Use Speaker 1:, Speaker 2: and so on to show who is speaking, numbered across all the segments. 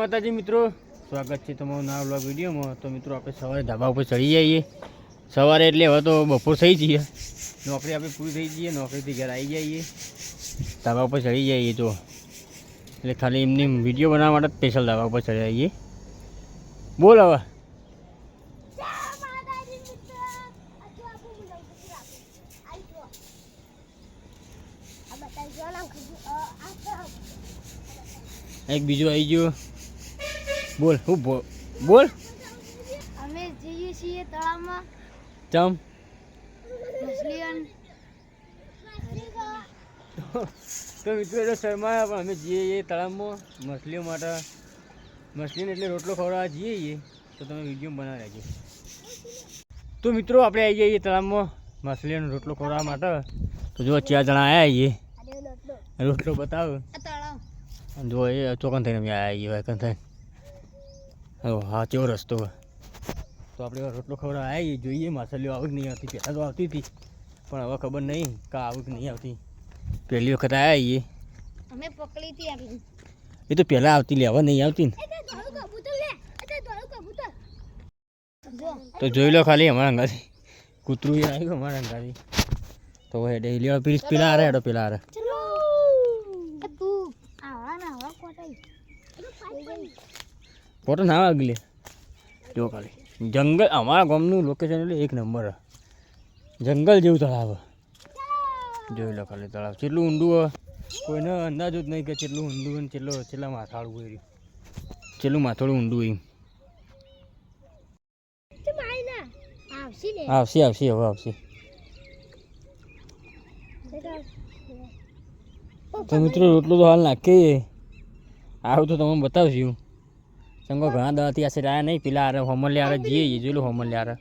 Speaker 1: માતાજી મિત્રો, સ્વાગત છે તમારું નવા વ્લોગ વિડીયોમાં। તો મિત્રો આપણે સવારે ધાબા ઉપર ચડી જઈએ। સવારે એટલે હવે તો બપોર થઈ જઈએ, નોકરી આપણે પૂરી થઈ જઈએ, નોકરીથી ઘર આવી જઈએ, ધાબા ઉપર ચડી જઈએ। તો એટલે ખાલી એમની વિડીયો બનાવવા માટે સ્પેશિયલ ધાબા ઉપર ચડી જઈએ। બોલ હવે એક બીજું આવી ગયું। બોલ હું બોલ।
Speaker 2: અમે જઈએ છીએ તળાવમાં
Speaker 1: ચમ તો મિત્રો એટલે શર્મા પણ અમે જઈએ તળાવમાં મછલીઓ માટે। મછલીને એટલે રોટલો ખવડાવવા જઈએ તો તમે વિડીયો બનાવી રાખજો। તો મિત્રો આપણે આવી જઈએ તળાવમાં મછલીનો રોટલો ખવડાવવા માટે। તો જો 4 જણા આવ્યા છીએ, રોટલો બતાવો જો એ ચોકન થઈને અમે આવ્યા વાયકન થઈને। હા કેવો રસ્તો। તો આપણે રોટલો ખવડાવવા આવી જોઈએ માછલીઓ આવે કે નહીં આવતી। પહેલાં તો આવતી હતી પણ હવે ખબર નહીં કાં આવે કે નહીં આવતી। પહેલી વખત આવ્યા
Speaker 2: અમે પકડી હતી આગળ,
Speaker 1: એ તો પહેલાં આવતી લે, હવે નહીં આવતી ને। તો જોઈ લો ખાલી અમારા અંગાથી કૂતરું એ આવ્યું અમારા અંગાથી। તો હેડે લેવા પેલા હારે હેડો પેલા હારે ફોટો ના આગલે જો ખાલી જંગલ। અમારા ગામનું લોકેશન એટલે એક નંબર, જંગલ જેવું તળાવ। જોઈ લો ખાલી તળાવ કેટલું ઊંડું હોય કોઈને અંદાજ જ નહીં કે કેટલું ઊંડું હોય, છેલ્લા માથાળું હોય, છેલ્લું માથાળું ઊંડું હોય। આવશે આવશે હવે આવશે। તો મિત્રો રોટલું તો હાલ નાખીએ, આવું તો તમને બતાવશું। સંગો ઘણા દાવાથી આ આવ્યા નહીં, પેલા આરે હોમલે આરે જઈએ, જોઈ લો હોમલે આરે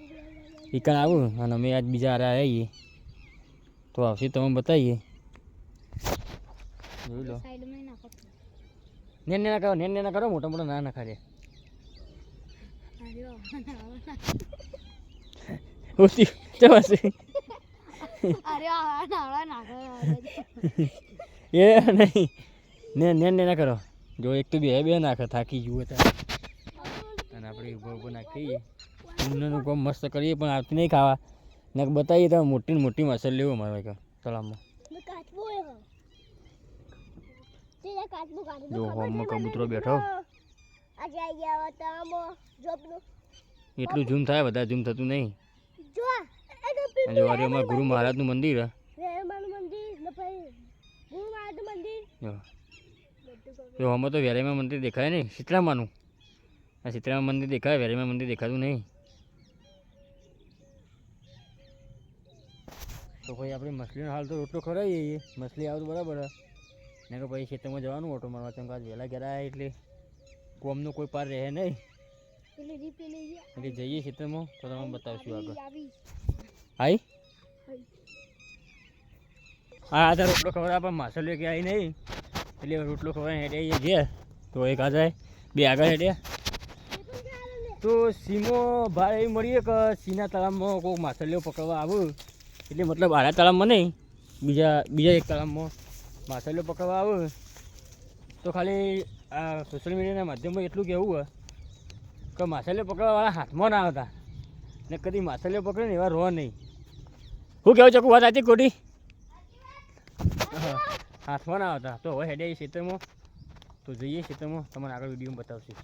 Speaker 1: ઈકણ આવું અને અમે આજ બીજા આરે આવીએ તો આવશે તમે બતાવીએ। જોઈ લો નેન નેના કરો, નેન નેના કરો, મોટા મોટા ના નાખા દે। ઓછી ચવાશે એ નહીં નેન નેના કરો। જો એક તો બે નાખે થાકી જુઓ ત્યાં, અને આપણે ઉભો નાખીએ ઊંડાનું કામ મસ્ત કરીએ પણ આવતી નહીં ખાવા ને બતાવીએ તો મોટી ને મોટી માછલી લેવું અમારે તળાવમાં। જો હોમમાં કબૂતરો બેઠો, એટલું ઝૂમ થાય, બધા ઝૂમ થતું નહીં। જો અરે અમારા ગુરુ મહારાજનું મંદિર તો આમાં તો વેરાઈમાં મંદિર દેખાય નહીં, શીતળામાનું આ શીતળામાં મંદિર દેખાય, વેરાઈમાં મંદિર દેખાતું નહીં। તો ભાઈ આપણે મછલીનો હાલ તો રોટલો ખવડાવીએ, મછલી આવે તો બરાબર ને કે પછી ખેતરમાં જવાનું ઓટો મારવા, ચમ આજ વહેલા ઘેર આવ્યા એટલે કોમનો કોઈ પાર રહે નહીં એટલે જઈએ ખેતરમાં તો તમે બતાવશું આગળ। હાઈ હા આ રોટલો ખવડાવે પણ માછલીઓ કે આવી નહીં એટલે રોટલો ખવડાવીને હેડે ઘેર તો એક આ જાય બે આગળ હેડ્યા। તો સીમો ભાઈ એવી મળીએ કે સીના તળાવમાં કોઈ માછલીઓ પકડવા આવું, એટલે મતલબ આરા તળાવમાં નહીં બીજા એક તળાવમાં માછલીઓ પકડવા આવું। તો ખાલી આ સોશિયલ મીડિયાના માધ્યમમાં એટલું કહેવું હોય કે માછલીઓ પકડવાવાળા હાથમાં ના આવતા ને કદી માછલીઓ પકડે ને એવા રહો નહીં। શું કહેવું ચકુ વાત હતી ખોટી? હાથમાં ના આવતા। તો હવે હેડે ખેતરમાં તો જઈએ ખેતરમાં, તમને આગળ વિડીયોમાં બતાવશું।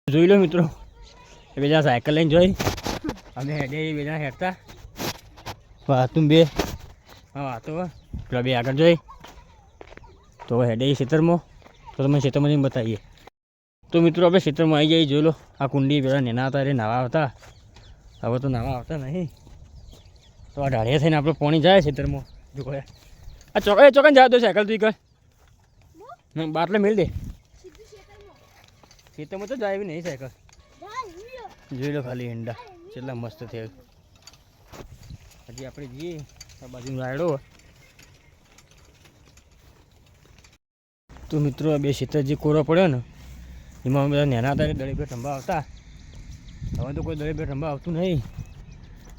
Speaker 1: જોઈ લો મિત્રો એ બધા સાયકલ લઈને જોઈ અમે હેડે બે જણા હેડતા વાતું બે હા વાતો પેલા બે આગળ જોઈ તો હેડે ખેતરમાં તો તમે ખેતરમાં જઈને બતાવીએ। તો મિત્રો આપણે ખેતરમાં આવી જઈએ। જોઈ લો આ કુંડી પેલા નેના હતા એટલે નાવા આવતા, હવે તો નાવા આવતા નહીં। તો આ ઢાળિયા થઈને આપણે પાણી જાય ખેતરમાં। જો આ ચોકન જાય તો સાયકલ તું કર બાટલે મેળ દે, ખેતરમાં તો જાય નહીં સાયકલ। જોઈ લો ખાલી ઈંડા કેટલા મસ્ત થયા। હજી આપણે જઈએ આ બાજુ રાયડો। તો મિત્રો આ બે ખેતર જે કોરો પડ્યો ને એમાં બધા નેના હતા દળે બે ઠંબા આવતા, હવે તો કોઈ દળે બે ઠંબા આવતું નહીં।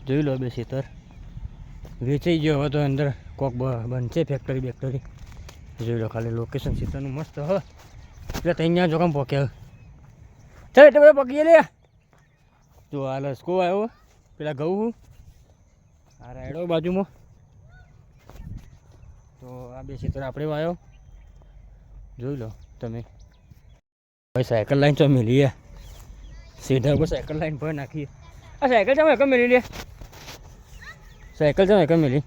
Speaker 1: જોઈ લો બે ખેતર વેચાઈ ગયો, હવે તો અંદર કોક બનશે ફેક્ટરી બેક્ટરી જોઈ લો ખાલી લોકેશન સીતાનું મસ્ત હ એટલે ત્યાં જોકામ પહોંચ્યા ચાલ એટલે બધા પકીએ લે જો આ લસકો આવ્યો પેલા ઘઉં આ રાયડો બાજુમાં તો આ બે ક્ષેત્ર આપણે વાયો જોઈ લો તમે ભાઈ સાયકલ લાઈન તો મેલી સીધા ઉપર સાયકલ લાઈન પર નાખીએ આ સાયકલ ચાલો એક મેલી લે સાયકલ ચાલો એક મેલી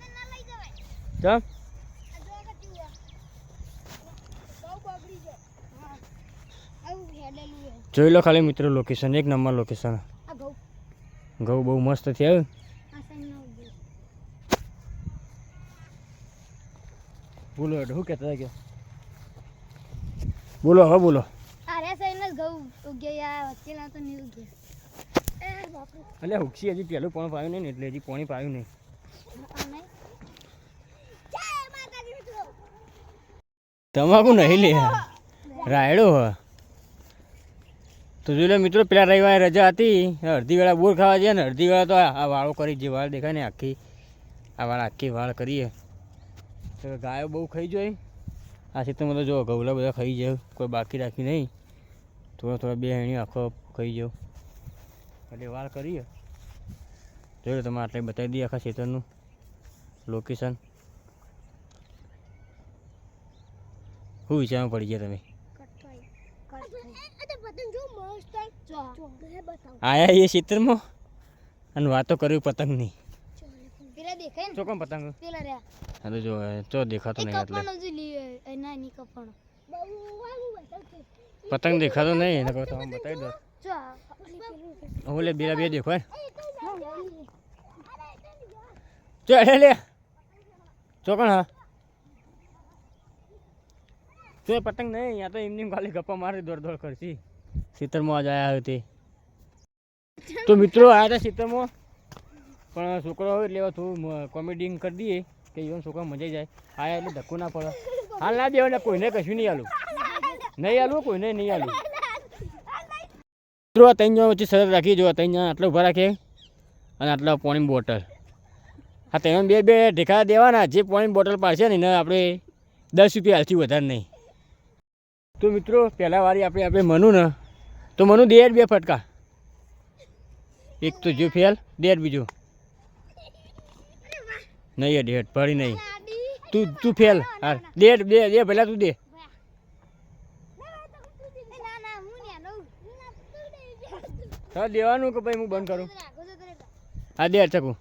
Speaker 1: ચાલ જોઈ લો ખાલી મિત્રો લોકેશન એક નંબર લોકેશન ઘઉં બહુ મસ્ત થયા બોલો શું કહેતા હતા કે બોલો હવે બોલો એટલે હુક્ષી હજી પહેલું પાણી પાયું નહીં ને એટલે હજી પાણી પાયું નહીં તમાકુ નહીં લે રાયડો હ તો જોઈ લો મિત્રો પેલા રવિવારે રજા હતી અડધી વેળા બોર ખાવા જઈએ ને અડધી વેળા તો આ વાળો કરી જે વાળ દેખાય ને આખી આ વાળ આખી વાળ કરીએ તો ગાયો બહુ ખાઈ જાય આ ક્ષેત્રમાં તો જો ગૌલા બધા ખાઈ જાય કોઈ બાકી રાખી નહીં થોડા બે હેણી આખો ખાઈ જાવ એટલે વાળ કરીએ જોઈ લો તમે આટલે બતાવી દઈએ આખા ક્ષેત્રનું લોકેશન શું વિચારમાં પડી ગયા તમે આયા એ ક્ષેત્રમાં અને વાતો કરવી પતંગની ચોકમ પતંગ હા તો જો ચો દેખાતો નહીં એટલે પતંગ દેખાતો નહીં એને કહો તમે બતાવી દો ઓલે બે બે દેખો ચો લે ચોકણ હા તો પતંગ નહીં યા તો એમની ખાલી ગપ્પા મારી દોડ દોડ કરશી ક્ષેત્રમાં જ આવ્યા હતી તો મિત્રો આવ્યા હતા ક્ષેત્રમાં પણ છોકરો હોય એટલે થોડું કોમેડી કરી દઈએ કે even છોકરા મજા જાય આયા એટલે ધક્કો ના પડે હાલ ના દેવાને કોઈને કશું નહીં આલું નહીં આલું કોઈને નહીં આલું મિત્રો ત્રણ વચ્ચે શરત રાખી જો ત્રણ આટલો ઉભા રાખીએ અને આટલા પાણીની બોટલ હા તમે બે બે ઢેકા દેવાના જે પાણીની બોટલ પાડશે ને એને આપણે 10 રૂપિયા હાલથી વધારે નહીં તો મિત્રો પહેલાં વારી આપણે મનુ ને તો મનુ દેડ બે ફટકા એક તો જો ફેલ દેડ બીજું નહીં ડેડ ભરી નહીં તું ફેલ હા દેડ દે પહેલાં તું દે હા દેવાનું કે ભાઈ હું બંધ કરું હા દે ચકું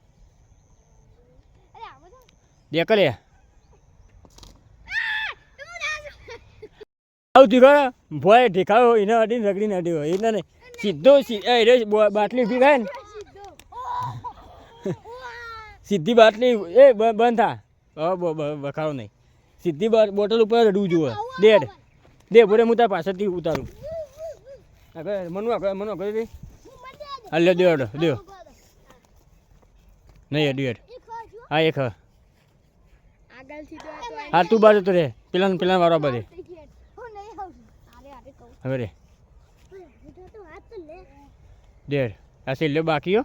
Speaker 1: દે કરે આવતી કરો ભોય ઢેકાયો એને અડીને રગડીને અડ્યો એને નહીં સીધો બાટલી ઊભી ખાય ને સીધી બાટલી એ બંધ થા હવે બખાડો નહીં સીધી બોટલ ઉપર અડવું જુઓ દેડ દે બોરે હું તાર પાછળથી ઉતારું મનવા કરી દે હાલ દેડ દે નહીં દેડ હા એક હા તું બાજુ તો રે પેલા વાળો બધે હવે રે દેડ આ છેલ્લે બાકી હો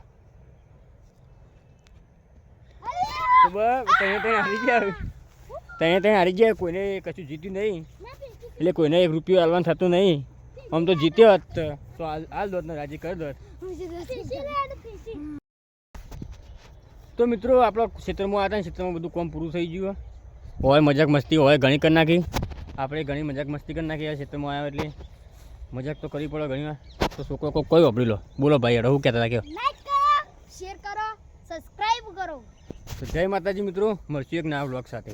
Speaker 1: ત્યાં હારી ગયા કોઈને કશું જીત્યું નહીં એટલે કોઈને 1 રૂપિયો હાલવાનું થતું નહીં આમ તો જીત્યો હોત તો હાલ દોત ને રાજી કરી દોત તો મિત્રો આપણા ક્ષેત્રમાં આવ્યા ક્ષેત્રમાં બધું કામ પૂરું થઈ ગયું હોય મજાક મસ્તી હોય ઘણી કરી નાખી આપણે ઘણી મજાક મસ્તી કરી નાખી આ ક્ષેત્રમાં આવ્યા એટલે મજાક તો કરવી પડે ઘણી વાર તો છોકરો કોઈ વાપરી લો બોલો ભાઈ હેડો શું કહેતા હતા કે
Speaker 2: લાઈક કરો શેર કરો સબસ્ક્રાઇબ કરો
Speaker 1: તો જય માતાજી મિત્રો મળશું એક નવા બ્લોગ સાથે